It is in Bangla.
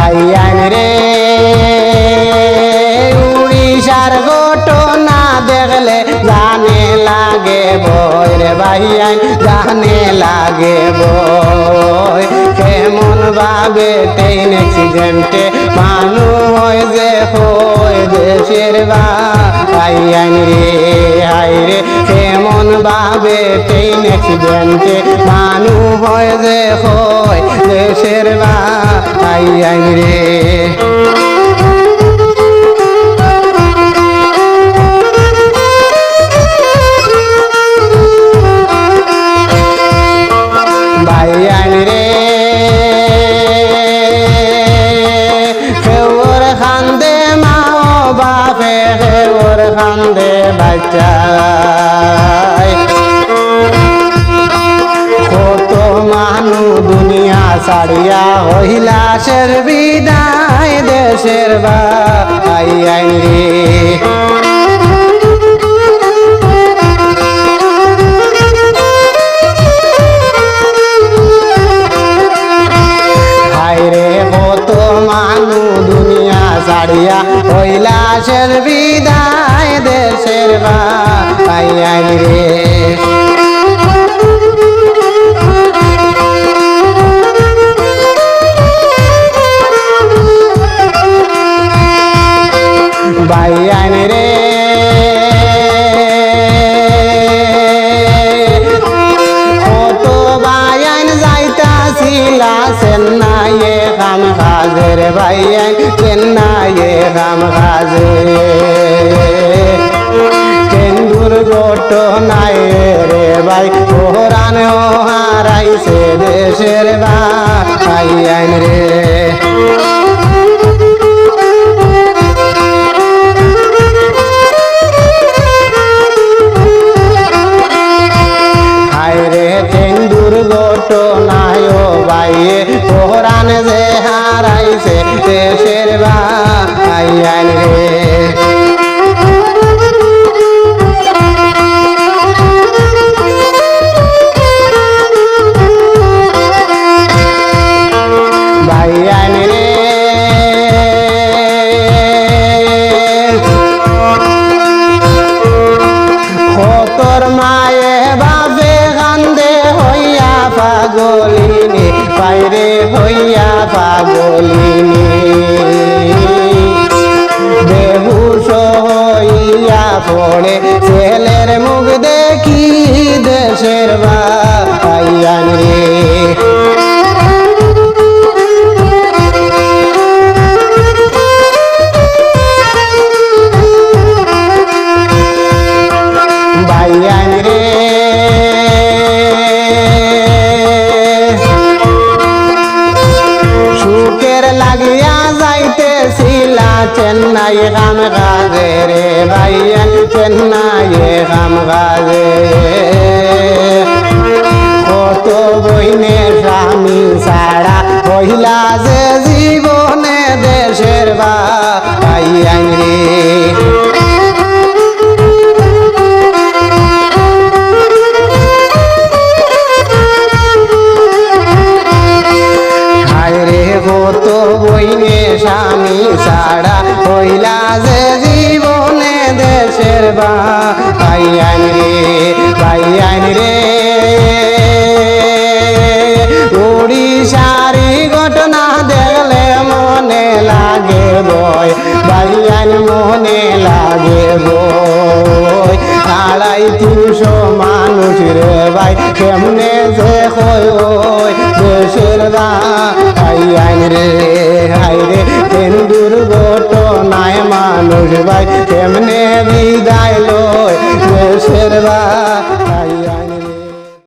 ভাই আইন রে উড়িষ্যার ঘটনা দেখলে জানে লাগে বই রে ভাই আইন জানে লাগে বই কেমন ভাবে ট্রেন অ্যাক্সিডেন্টে মানুষ হয় যে হয় দেশের ভাই আইন রে হাই রে কেমন ভাবে ট্রেন অ্যাক্সিডেন্টে মানুষ হয় যে হয় দেশের ভাই আইন রে ভাই আইন রে কেউর খান্দে মা বাপে কেউর খান্দে বাচ্চা কত মানু দুনিয়া ছাড়িয়া হইলাসের বিদায় দেশের ভাই আইন রে হায়রে কত মানু দুনিয়া ছাড়িয়া হইলাসের বিদায় দেশের ভাই আইন রে ভাই আইন রে কত ভাই আইন যাইতাছিলা চেন্নাইয়ে কাম কাজে রে ভাই আইন চেন্নাইয়ে কাম কাজে কেন্দুর ঘটনায় রে ভাই কোরআন হারাইছে দেশের ভাই আইন রে কেন্দুর ঘটনায় ভাইয়ে কোরআন যে হারাইছে দেশের ভাই আইন রে ভাই আইন রে কতর মায়ে বাপে কান্দে হইয়া পাগলিনী বাইরে হইয়া পাগলিনী বেহুশ হইয়া পড়ে ছেলের মুখ দেখি দেশের ভাই আইন রে ভাই আইন রে সুখের লাগিয়া যাইতেছিলা চেন্নাই কাম কাজে রে ভাই আইন চেন্নাই কাম কাজে কত বইনে স্বামী ছাড়া হইলা যে জীবনে দেশের ভাই আইন রে কত বইনে স্বামী ছাড়া হইলা যে জীবনে দেশের ভাই আইন রে ভাই আইন রে উড়িষ্যারি ঘটনা দেখলে মনে লাগে বই ভাই আইন মনে লাগে বই 350 মানুষ রে ভাই কেমনে যে কই দেশের ভাই আইন রে হাই রে কেন্দুর ঘটনায় মানুষ ভাই কেমনে বিদায় লয় দেশের ভাই